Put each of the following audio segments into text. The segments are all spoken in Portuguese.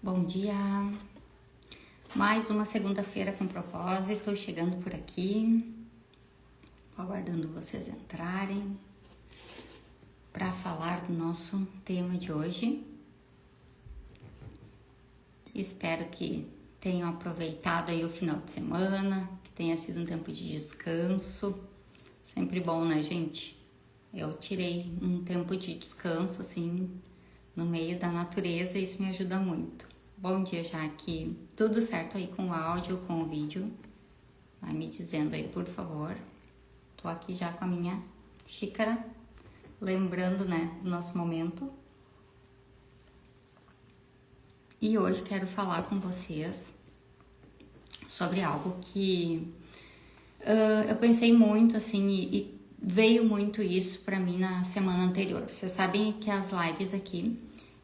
Bom dia, mais uma segunda-feira com propósito, chegando por aqui, aguardando vocês entrarem para falar do nosso tema de hoje. Espero que tenham aproveitado aí o final de semana, que tenha sido um tempo de descanso, sempre bom, né, gente? Eu tirei um tempo de descanso, assim, no meio da natureza, e isso me ajuda muito. Bom dia, já que tudo certo aí com o áudio, com o vídeo. Vai me dizendo aí, por favor. Tô aqui já com a minha xícara, lembrando, né, do nosso momento. E hoje quero falar com vocês sobre algo que eu pensei muito, assim, e veio muito isso pra mim na semana anterior. Vocês sabem que as lives aqui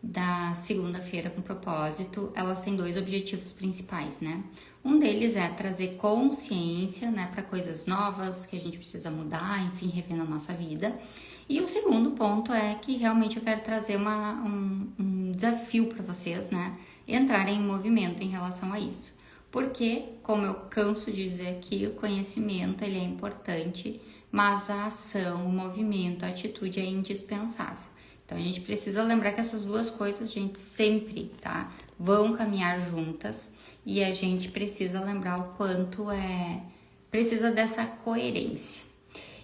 da segunda-feira com propósito, elas têm dois objetivos principais, né? Um deles é trazer consciência, né, para coisas novas que a gente precisa mudar, enfim, rever na nossa vida. E o segundo ponto é que realmente eu quero trazer um desafio para vocês, né, entrarem em movimento em relação a isso. Porque, como eu canso de dizer aqui, o conhecimento ele é importante, mas a ação, o movimento, a atitude é indispensável. Então, a gente precisa lembrar que essas duas coisas, gente, sempre, tá? Vão caminhar juntas e a gente precisa lembrar o quanto precisa dessa coerência.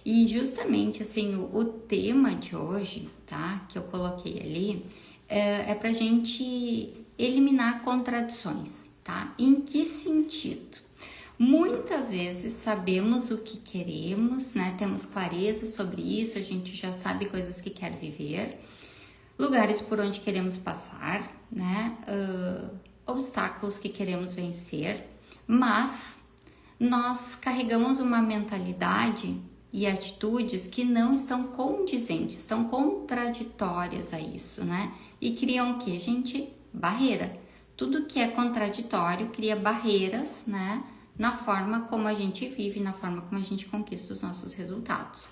E justamente, assim, o tema de hoje, tá? Que eu coloquei ali, é pra gente eliminar contradições, tá? Em que sentido? Muitas vezes sabemos o que queremos, né? Temos clareza sobre isso, a gente já sabe coisas que quer viver, lugares por onde queremos passar, né? Obstáculos que queremos vencer, mas nós carregamos uma mentalidade e atitudes que não estão condizentes, estão contraditórias a isso, né? E criam o que, gente? Barreira. Tudo que é contraditório cria barreiras, né? Na forma como a gente vive, na forma como a gente conquista os nossos resultados.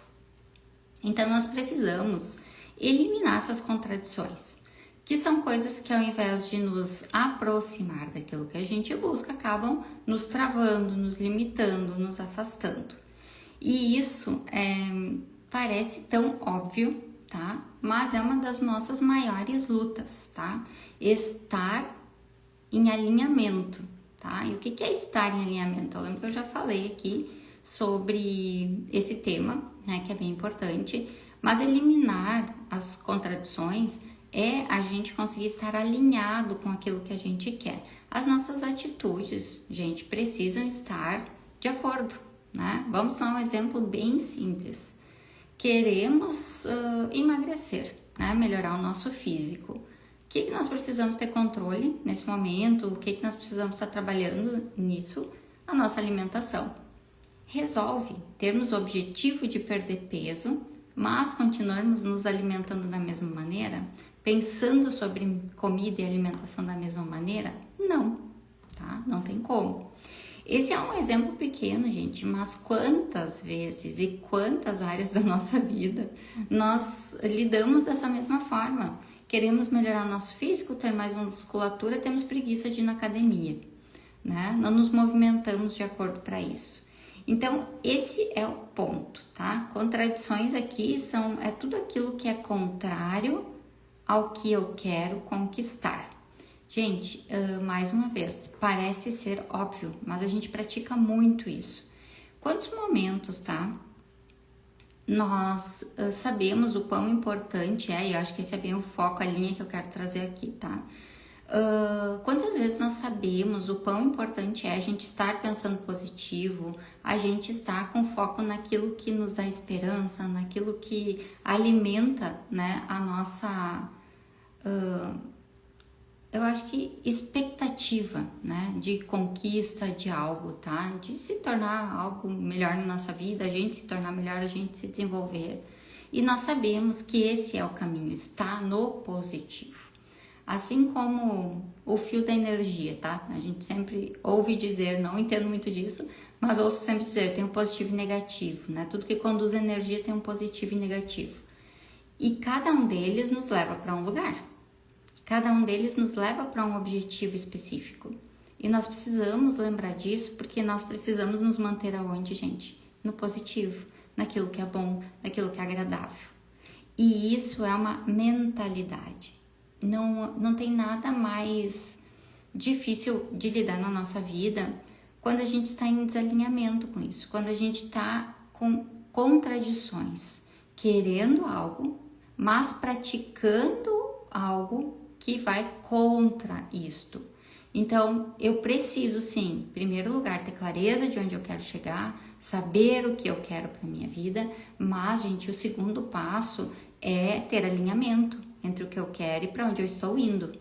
Então, nós precisamos eliminar essas contradições, que são coisas que ao invés de nos aproximar daquilo que a gente busca, acabam nos travando, nos limitando, nos afastando. E isso parece tão óbvio, tá? Mas é uma das nossas maiores lutas, tá? Estar em alinhamento, tá? E o que é estar em alinhamento? Eu lembro que eu já falei aqui sobre esse tema, né? Que é bem importante. Mas eliminar as contradições é a gente conseguir estar alinhado com aquilo que a gente quer. As nossas atitudes, gente, precisam estar de acordo, né? Vamos dar um exemplo bem simples. Queremos emagrecer, né? Melhorar o nosso físico. O que nós precisamos ter controle nesse momento? O que nós precisamos estar trabalhando nisso? A nossa alimentação. Resolve termos o objetivo de perder peso, mas continuarmos nos alimentando da mesma maneira? Pensando sobre comida e alimentação da mesma maneira? Não, tá? Não tem como. Esse é um exemplo pequeno, gente, mas quantas vezes e quantas áreas da nossa vida nós lidamos dessa mesma forma? Queremos melhorar o nosso físico, ter mais musculatura, temos preguiça de ir na academia, né? Não nos movimentamos de acordo para isso. Então, esse é o ponto, tá? Contradições aqui é tudo aquilo que é contrário ao que eu quero conquistar. Gente, mais uma vez, parece ser óbvio, mas a gente pratica muito isso. Quantos momentos, tá? Nós sabemos o quão importante e eu acho que esse é bem o foco, a linha que eu quero trazer aqui, tá? Quantas vezes nós sabemos o quão importante é a gente estar pensando positivo, a gente estar com foco naquilo que nos dá esperança, naquilo que alimenta, né, a nossa, eu acho que expectativa, né, de conquista de algo, tá? De se tornar algo melhor na nossa vida, a gente se tornar melhor, a gente se desenvolver. E nós sabemos que esse é o caminho, está no positivo. Assim como o fio da energia, tá? A gente sempre ouve dizer, não entendo muito disso, mas ouço sempre dizer, tem um positivo e negativo, né? Tudo que conduz energia tem um positivo e negativo. E cada um deles nos leva para um lugar. Cada um deles nos leva para um objetivo específico. E nós precisamos lembrar disso, porque nós precisamos nos manter aonde, gente? No positivo, naquilo que é bom, naquilo que é agradável. E isso é uma mentalidade. Não tem nada mais difícil de lidar na nossa vida quando a gente está em desalinhamento com isso, quando a gente está com contradições, querendo algo, mas praticando algo que vai contra isto. Então, eu preciso sim, em primeiro lugar, ter clareza de onde eu quero chegar, saber o que eu quero para minha vida, mas, gente, o segundo passo é ter alinhamento entre o que eu quero e para onde eu estou indo.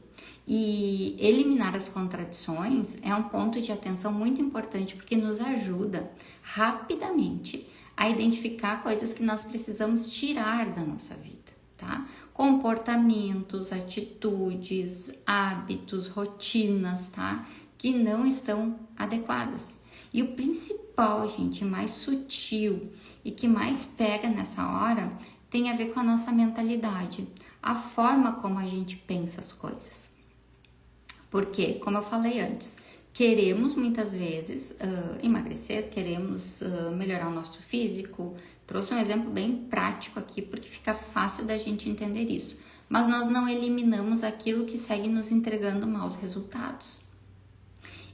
E eliminar as contradições é um ponto de atenção muito importante, porque nos ajuda rapidamente a identificar coisas que nós precisamos tirar da nossa vida, tá? Comportamentos, atitudes, hábitos, rotinas, tá? Que não estão adequadas. E o principal, gente, mais sutil e que mais pega nessa hora tem a ver com a nossa mentalidade, a forma como a gente pensa as coisas. Porque, como eu falei antes, queremos muitas vezes emagrecer, queremos melhorar o nosso físico. Trouxe um exemplo bem prático aqui, porque fica fácil da gente entender isso. Mas nós não eliminamos aquilo que segue nos entregando maus resultados.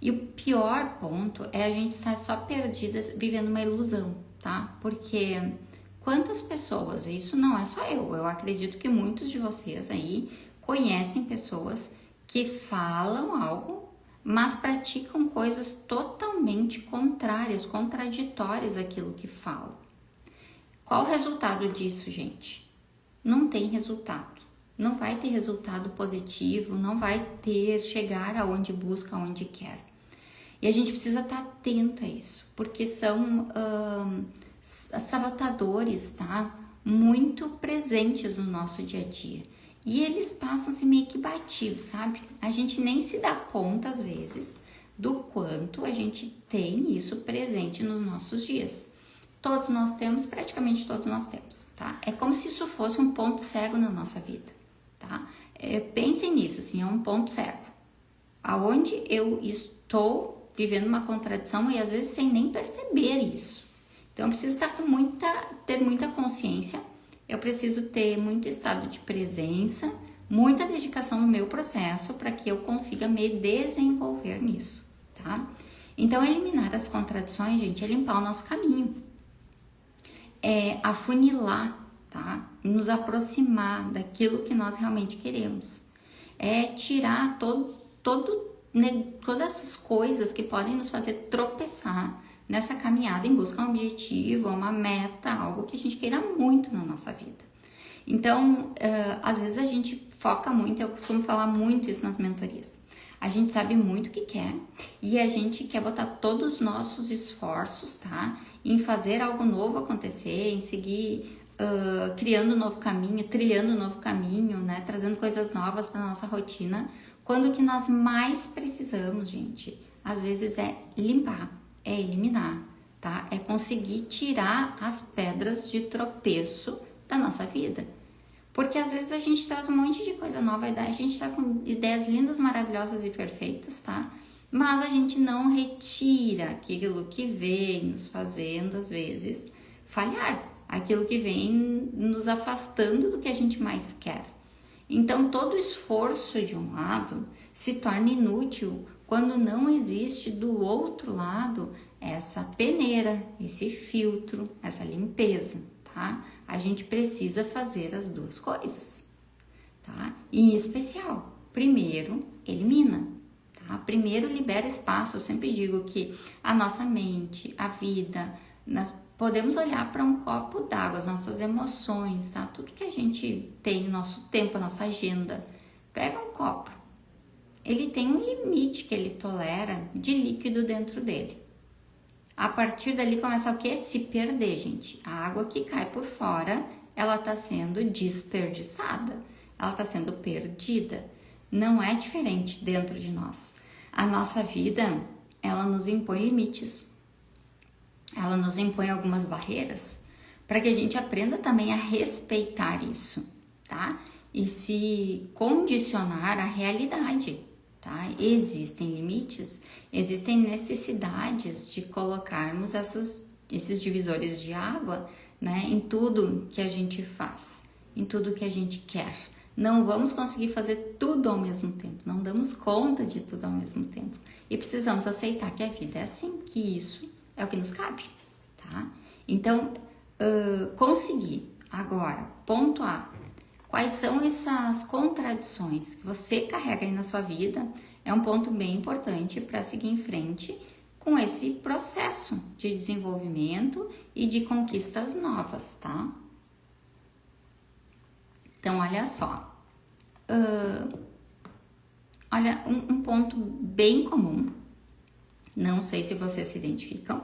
E o pior ponto é a gente estar só perdidas, vivendo uma ilusão, tá? Porque quantas pessoas, isso não é só eu acredito que muitos de vocês aí conhecem pessoas que falam algo, mas praticam coisas totalmente contrárias, contraditórias àquilo que falam. Qual o resultado disso, gente? Não tem resultado. Não vai ter resultado positivo, não vai chegar aonde busca, aonde quer. E a gente precisa estar atento a isso, porque são sabotadores, tá? Muito presentes no nosso dia a dia. E eles passam assim meio que batidos, sabe? A gente nem se dá conta, às vezes, do quanto a gente tem isso presente nos nossos dias. Todos nós temos, praticamente todos nós temos, tá? É como se isso fosse um ponto cego na nossa vida, tá? Pensem nisso, assim, é um ponto cego. Aonde eu estou vivendo uma contradição e às vezes sem nem perceber isso. Então, eu preciso estar ter muita consciência. Eu preciso ter muito estado de presença, muita dedicação no meu processo para que eu consiga me desenvolver nisso, tá? Então, eliminar as contradições, gente, é limpar o nosso caminho. É afunilar, tá? Nos aproximar daquilo que nós realmente queremos. É tirar todas essas coisas que podem nos fazer tropeçar nessa caminhada em busca de um objetivo, uma meta, algo que a gente queira muito na nossa vida. Então, às vezes a gente foca muito, eu costumo falar muito isso nas mentorias. A gente sabe muito o que quer e a gente quer botar todos os nossos esforços, tá? Em fazer algo novo acontecer, em seguir criando um novo caminho, trilhando um novo caminho, né? Trazendo coisas novas para nossa rotina. Quando o que nós mais precisamos, gente, às vezes é limpar, é eliminar, tá? É conseguir tirar as pedras de tropeço da nossa vida. Porque às vezes a gente traz um monte de coisa nova, a gente tá com ideias lindas, maravilhosas e perfeitas, tá? Mas a gente não retira aquilo que vem nos fazendo, às vezes, falhar. Aquilo que vem nos afastando do que a gente mais quer. Então, todo esforço de um lado se torna inútil quando não existe do outro lado essa peneira, esse filtro, essa limpeza, tá? A gente precisa fazer as duas coisas, tá? Em especial, primeiro, elimina, tá? Primeiro, libera espaço. Eu sempre digo que a nossa mente, a vida, nós podemos olhar para um copo d'água, as nossas emoções, tá? Tudo que a gente tem, o nosso tempo, a nossa agenda. Pega um copo. Ele tem um limite que ele tolera de líquido dentro dele. A partir dali começa o quê? Se perder, gente. A água que cai por fora, ela está sendo desperdiçada. Ela está sendo perdida. Não é diferente dentro de nós. A nossa vida, ela nos impõe limites. Ela nos impõe algumas barreiras para que a gente aprenda também a respeitar isso, tá? e se condicionar à realidade, tá? Existem limites, existem necessidades de colocarmos esses divisores de água, né, em tudo que a gente faz, em tudo que a gente quer. Não vamos conseguir fazer tudo ao mesmo tempo, não damos conta de tudo ao mesmo tempo. E precisamos aceitar que a vida é assim, que isso é o que nos cabe, tá? Então, conseguir agora, ponto A, quais são essas contradições que você carrega aí na sua vida, é um ponto bem importante para seguir em frente com esse processo de desenvolvimento e de conquistas novas, tá? Então, olha só, olha, um ponto bem comum, não sei se vocês se identificam,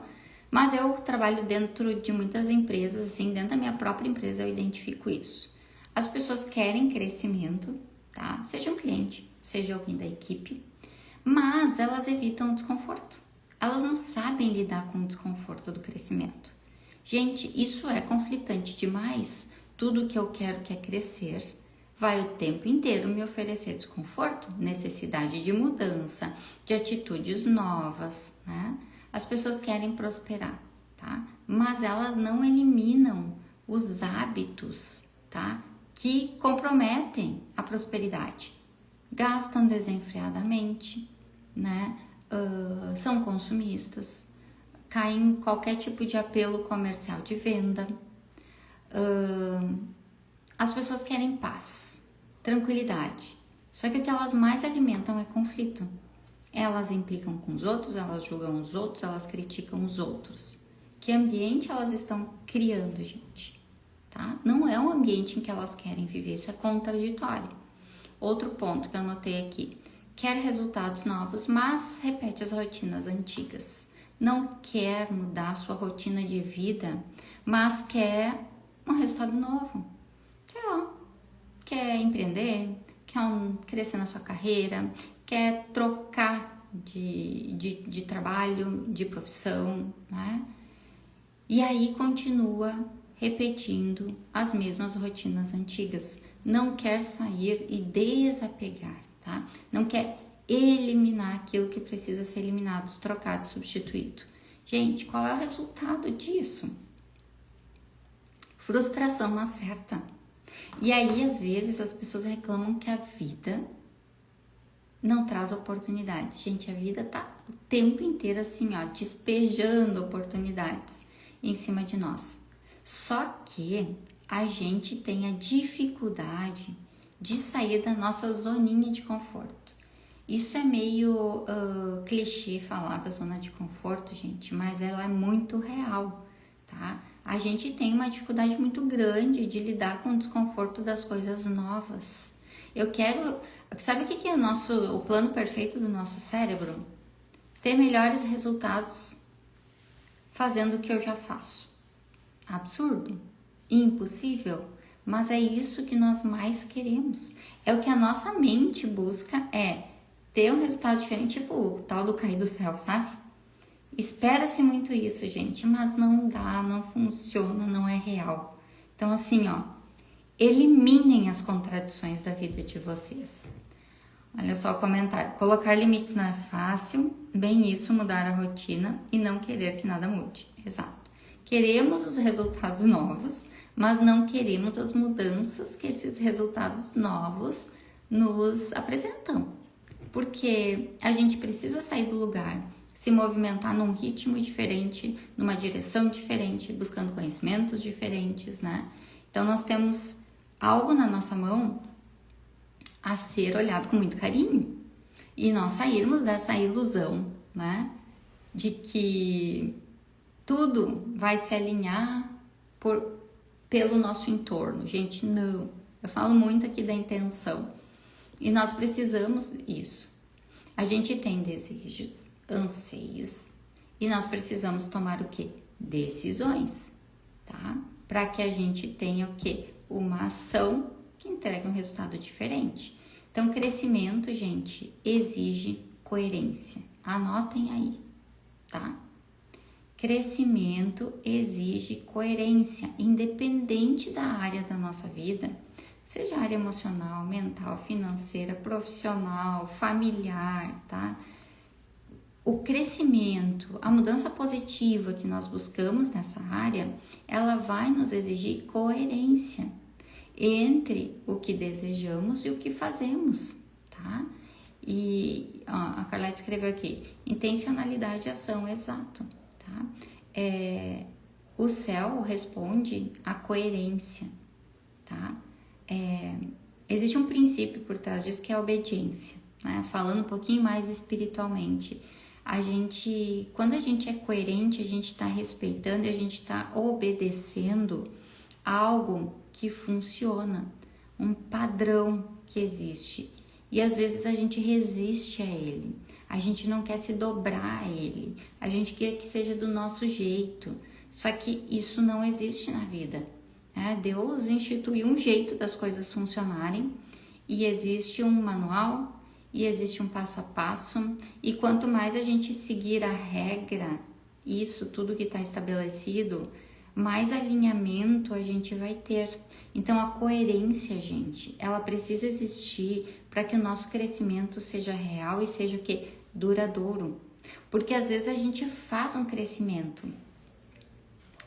mas eu trabalho dentro de muitas empresas, assim, dentro da minha própria empresa eu identifico isso. As pessoas querem crescimento, tá? Seja um cliente, seja alguém da equipe, mas elas evitam o desconforto. Elas não sabem lidar com o desconforto do crescimento. Gente, isso é conflitante demais. Tudo que eu quero que é crescer vai o tempo inteiro me oferecer desconforto, necessidade de mudança, de atitudes novas, né? As pessoas querem prosperar, tá? Mas elas não eliminam os hábitos, tá? Que comprometem a prosperidade. Gastam desenfreadamente, né? São consumistas, caem em qualquer tipo de apelo comercial de venda. As pessoas querem paz, tranquilidade, só que o que elas mais alimentam é conflito. Elas implicam com os outros, elas julgam os outros, elas criticam os outros. Que ambiente elas estão criando, gente? Tá? Não é um ambiente em que elas querem viver, isso é contraditório. Outro ponto que eu anotei aqui, quer resultados novos, mas repete as rotinas antigas. Não quer mudar a sua rotina de vida, mas quer um resultado novo. Sei lá, quer empreender, quer crescer na sua carreira, quer trocar de trabalho, de profissão, né? E aí continua repetindo as mesmas rotinas antigas. Não quer sair e desapegar, tá? Não quer eliminar aquilo que precisa ser eliminado, trocado, substituído. Gente, qual é o resultado disso? Frustração na certa. E aí, às vezes, as pessoas reclamam que a vida não traz oportunidades. Gente, a vida tá o tempo inteiro assim, ó, despejando oportunidades em cima de nós. Só que a gente tem a dificuldade de sair da nossa zoninha de conforto. Isso é meio clichê falar da zona de conforto, gente, mas ela é muito real, tá? A gente tem uma dificuldade muito grande de lidar com o desconforto das coisas novas. Eu quero... Sabe o que é o plano perfeito do nosso cérebro? Ter melhores resultados fazendo o que eu já faço. Absurdo? Impossível? Mas é isso que nós mais queremos. É o que a nossa mente busca, é ter um resultado diferente, tipo o tal do cair do céu, sabe? Espera-se muito isso, gente, mas não dá, não funciona, não é real. Então, assim, ó, eliminem as contradições da vida de vocês. Olha só o comentário. Colocar limites não é fácil, bem isso, mudar a rotina e não querer que nada mude. Exato. Queremos os resultados novos, mas não queremos as mudanças que esses resultados novos nos apresentam. Porque a gente precisa sair do lugar, se movimentar num ritmo diferente, numa direção diferente, buscando conhecimentos diferentes, né? Então, nós temos algo na nossa mão a ser olhado com muito carinho. E nós sairmos dessa ilusão, né? De que tudo vai se alinhar pelo nosso entorno. Gente, não. Eu falo muito aqui da intenção. E nós precisamos isso. A gente tem desejos, anseios. E nós precisamos tomar o quê? Decisões, tá? Para que a gente tenha o quê? Uma ação que entregue um resultado diferente. Então, crescimento, gente, exige coerência. Anotem aí, tá? Crescimento exige coerência, independente da área da nossa vida, seja área emocional, mental, financeira, profissional, familiar, tá? O crescimento, a mudança positiva que nós buscamos nessa área, ela vai nos exigir coerência entre o que desejamos e o que fazemos, tá? E ó, a Carlete escreveu aqui, intencionalidade e ação, exato, tá? O céu responde à coerência, tá? Existe um princípio por trás disso que é a obediência, né? Falando um pouquinho mais espiritualmente, quando a gente é coerente, a gente está respeitando e a gente está obedecendo algo que funciona, um padrão que existe. E às vezes a gente resiste a ele, a gente não quer se dobrar a ele, a gente quer que seja do nosso jeito. Só que isso não existe na vida. Deus instituiu um jeito das coisas funcionarem e existe um manual e existe um passo a passo. E quanto mais a gente seguir a regra, isso tudo que está estabelecido, mais alinhamento a gente vai ter. Então a coerência, gente, ela precisa existir para que o nosso crescimento seja real e seja o quê? Duradouro. Porque às vezes a gente faz um crescimento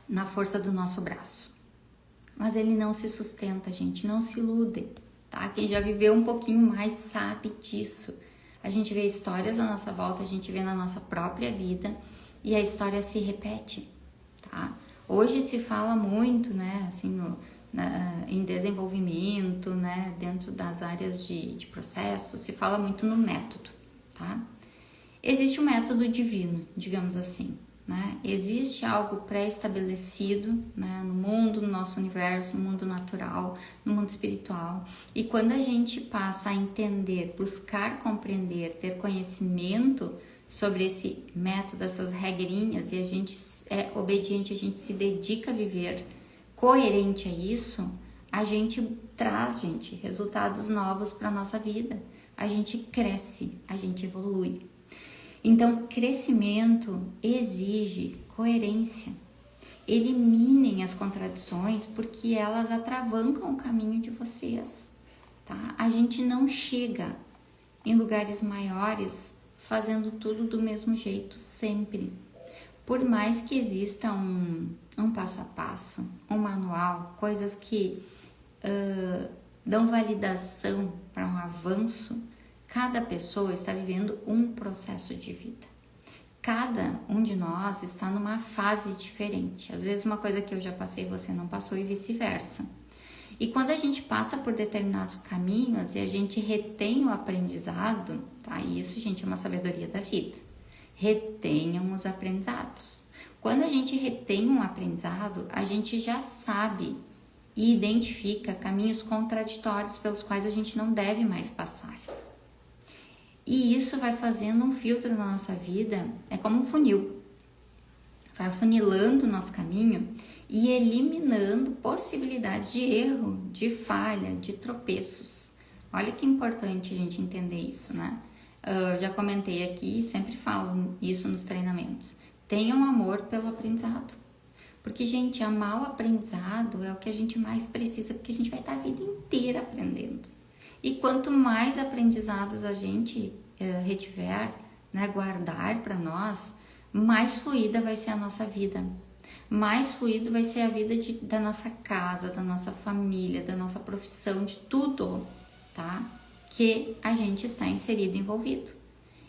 na força do nosso braço, mas ele não se sustenta, gente, não se ilude, tá? Quem já viveu um pouquinho mais sabe disso. A gente vê histórias à nossa volta, a gente vê na nossa própria vida e a história se repete, tá? Hoje se fala muito, né, assim, em desenvolvimento, né, dentro das áreas de processo, se fala muito no método, tá? Existe um método divino, digamos assim, né? Existe algo pré-estabelecido, né, no mundo, no nosso universo, no mundo natural, no mundo espiritual. E quando a gente passa a entender, buscar compreender, ter conhecimento sobre esse método, essas regrinhas, e a gente é obediente, a gente se dedica a viver coerente a isso, a gente traz, gente, resultados novos para a nossa vida. A gente cresce, a gente evolui. Então, crescimento exige coerência. Eliminem as contradições porque elas atravancam o caminho de vocês, tá? A gente não chega em lugares maiores fazendo tudo do mesmo jeito sempre. Por mais que exista um passo a passo, um manual, coisas que dão validação para um avanço, cada pessoa está vivendo um processo de vida. Cada um de nós está numa fase diferente. Às vezes uma coisa que eu já passei você não passou e vice-versa. E quando a gente passa por determinados caminhos e a gente retém o aprendizado, tá? Isso, gente, é uma sabedoria da vida. Retenham os aprendizados. Quando a gente retém um aprendizado, a gente já sabe e identifica caminhos contraditórios pelos quais a gente não deve mais passar. E isso vai fazendo um filtro na nossa vida, é como um funil. Vai afunilando o nosso caminho e eliminando possibilidades de erro, de falha, de tropeços. Olha que importante a gente entender isso, né? Eu já comentei aqui, sempre falo isso nos treinamentos. Tenham amor pelo aprendizado. Porque, gente, amar o aprendizado é o que a gente mais precisa, porque a gente vai estar a vida inteira aprendendo. E quanto mais aprendizados a gente retiver, né, guardar para nós, mais fluida vai ser a nossa vida. Mais fluido vai ser a vida da nossa casa, da nossa família, da nossa profissão, de tudo, tá? Que a gente está inserido, envolvido.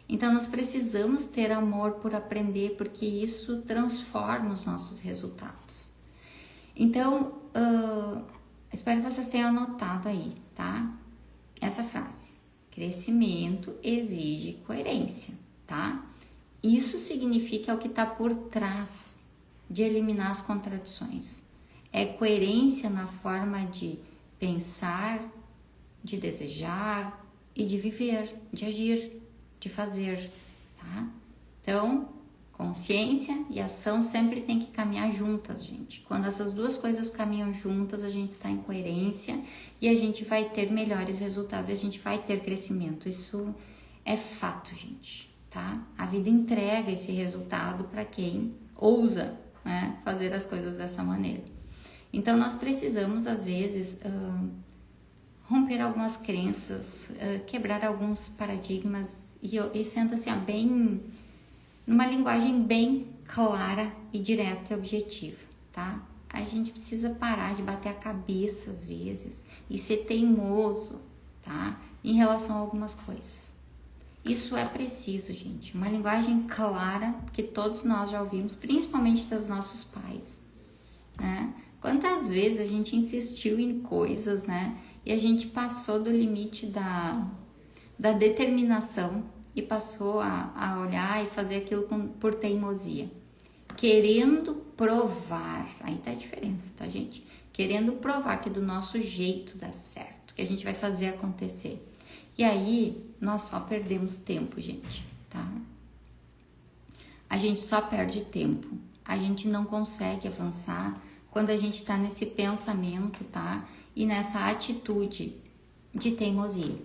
Então, nós precisamos ter amor por aprender, porque isso transforma os nossos resultados. Então, espero que vocês tenham anotado aí, tá? Essa frase. Crescimento exige coerência, tá? Isso significa o que está por trás de eliminar as contradições. É coerência na forma de pensar, de desejar e de viver, de agir, de fazer, tá? Então, consciência e ação sempre tem que caminhar juntas, gente. Quando essas duas coisas caminham juntas, a gente está em coerência e a gente vai ter melhores resultados, a gente vai ter crescimento. Isso é fato, gente, tá? A vida entrega esse resultado para quem ousa, né, fazer as coisas dessa maneira. Então, nós precisamos, às vezes, romper algumas crenças, quebrar alguns paradigmas e sendo assim, ó, bem, numa linguagem bem clara e direta e objetiva, tá? A gente precisa parar de bater a cabeça às vezes e ser teimoso, tá? Em relação a algumas coisas. Isso é preciso, gente. Uma linguagem clara que todos nós já ouvimos, principalmente dos nossos pais, né? Quantas vezes a gente insistiu em coisas, né? E a gente passou do limite da determinação e passou a olhar e fazer aquilo por teimosia. Querendo provar, aí tá a diferença, tá, gente? Querendo provar que do nosso jeito dá certo, que a gente vai fazer acontecer. E aí, nós só perdemos tempo, gente, tá? A gente só perde tempo. A gente não consegue avançar quando a gente tá nesse pensamento, tá? E nessa atitude de teimosia.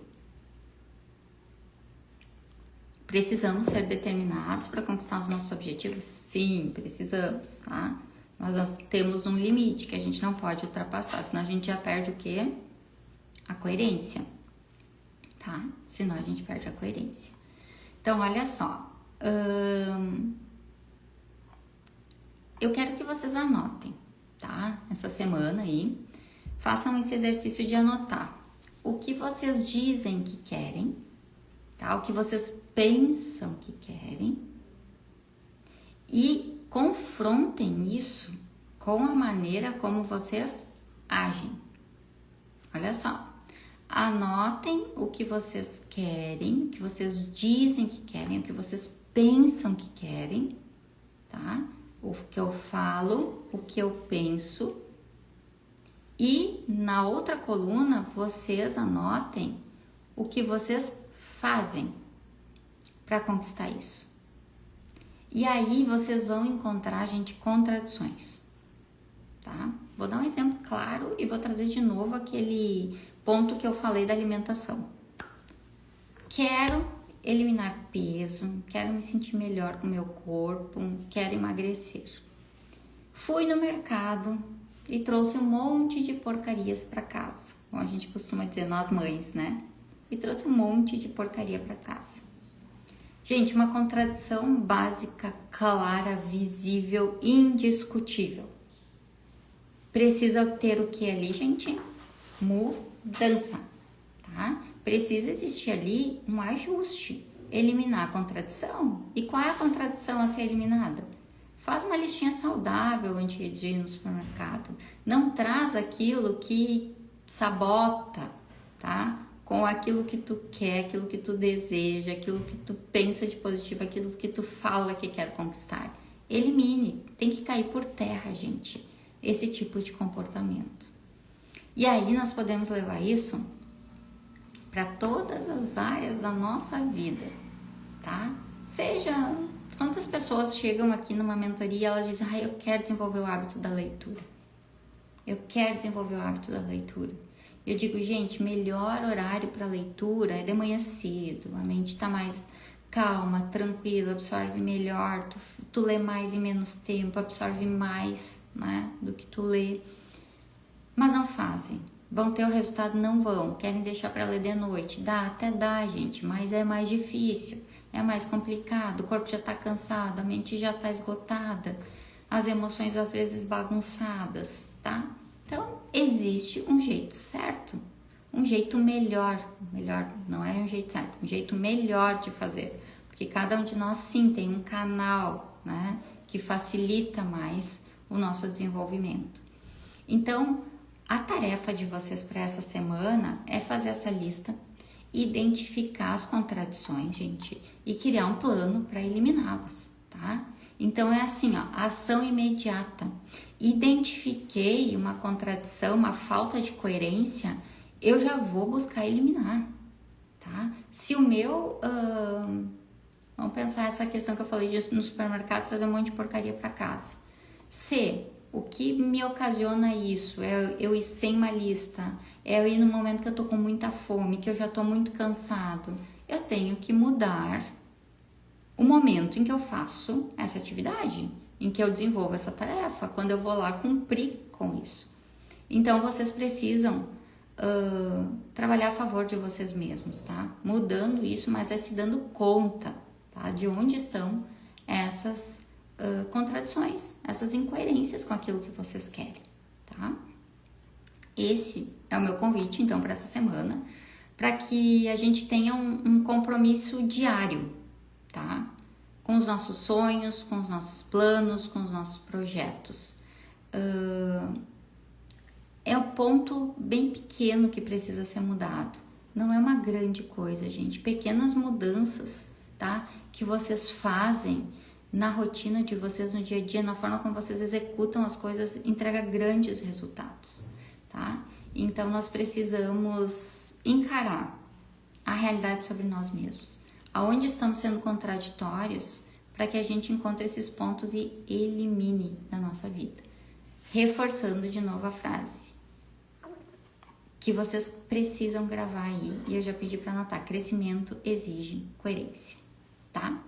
Precisamos ser determinados para conquistar os nossos objetivos? Sim, precisamos, tá? Mas nós temos um limite que a gente não pode ultrapassar, senão a gente já perde o quê? A coerência, tá? Senão a gente perde a coerência. Então, olha só. Eu quero que vocês anotem, tá? Essa semana aí, façam esse exercício de anotar o que vocês dizem que querem, tá? O que vocês pensam que querem e confrontem isso com a maneira como vocês agem. Olha só, anotem o que vocês querem, o que vocês dizem que querem, o que vocês pensam que querem, tá? O que eu falo, o que eu penso. E na outra coluna, vocês anotem o que vocês fazem para conquistar isso. E aí vocês vão encontrar, gente, contradições, tá? Vou dar um exemplo claro e vou trazer de novo aquele ponto que eu falei da alimentação. Quero eliminar peso, quero me sentir melhor com o meu corpo, quero emagrecer. Fui no mercado e trouxe um monte de porcarias para casa, como a gente costuma dizer, nós mães, né? E trouxe um monte de porcaria para casa. Gente, uma contradição básica, clara, visível, indiscutível. Precisa ter o que ali, gente? Mudança, tá? Precisa existir ali um ajuste, eliminar a contradição. E qual é a contradição a ser eliminada? Faz uma listinha saudável antes de ir no supermercado. Não traz aquilo que sabota, tá? Com aquilo que tu quer, aquilo que tu deseja, aquilo que tu pensa de positivo, aquilo que tu fala que quer conquistar. Elimine, tem que cair por terra, gente, esse tipo de comportamento. E aí nós podemos levar isso para todas as áreas da nossa vida, tá? Seja, quantas pessoas chegam aqui numa mentoria e elas dizem, eu quero desenvolver o hábito da leitura. Eu quero desenvolver o hábito da leitura. Eu digo, gente, melhor horário para leitura é de manhã cedo, a mente está mais calma, tranquila, absorve melhor, tu lê mais em menos tempo, absorve mais, né, do que tu lê. Mas não fazem. Vão ter o resultado? Não vão. Querem deixar para ler de noite? Dá, até dá, gente, mas é mais difícil, é mais complicado, o corpo já está cansado, a mente já está esgotada, as emoções às vezes bagunçadas, tá? Então, existe um jeito certo, um jeito melhor não é um jeito certo, um jeito melhor de fazer, porque cada um de nós sim tem um canal, né, que facilita mais o nosso desenvolvimento. Então, a tarefa de vocês para essa semana é fazer essa lista, identificar as contradições, gente, e criar um plano para eliminá-las, tá? Então é assim, ó, ação imediata. Identifiquei uma contradição, uma falta de coerência, eu já vou buscar eliminar, tá? Se o meu, vamos pensar essa questão que eu falei disso no supermercado, trazer um monte de porcaria para casa. Se o que me ocasiona isso é eu ir sem uma lista, é eu ir no momento que eu tô com muita fome, que eu já tô muito cansado, eu tenho que mudar o momento em que eu faço essa atividade, em que eu desenvolvo essa tarefa, quando eu vou lá cumprir com isso. Então, vocês precisam trabalhar a favor de vocês mesmos, tá? Mudando isso, mas é se dando conta, tá? De onde estão essas contradições, essas incoerências com aquilo que vocês querem, tá? Esse é o meu convite, então, para essa semana, para que a gente tenha um compromisso diário, tá? Com os nossos sonhos, com os nossos planos, com os nossos projetos. É um ponto bem pequeno que precisa ser mudado. Não é uma grande coisa, gente. Pequenas mudanças, tá? Que vocês fazem na rotina de vocês no dia a dia, na forma como vocês executam as coisas, entrega grandes resultados, tá? Então, nós precisamos encarar a realidade sobre nós mesmos. Aonde estamos sendo contraditórios, para que a gente encontre esses pontos e elimine da nossa vida. Reforçando de novo a frase que vocês precisam gravar aí, e eu já pedi para anotar: crescimento exige coerência, tá?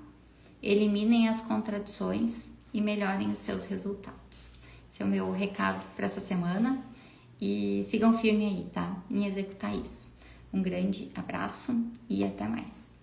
Eliminem as contradições e melhorem os seus resultados. Esse é o meu recado para essa semana, e sigam firme aí, tá? Em executar isso. Um grande abraço e até mais.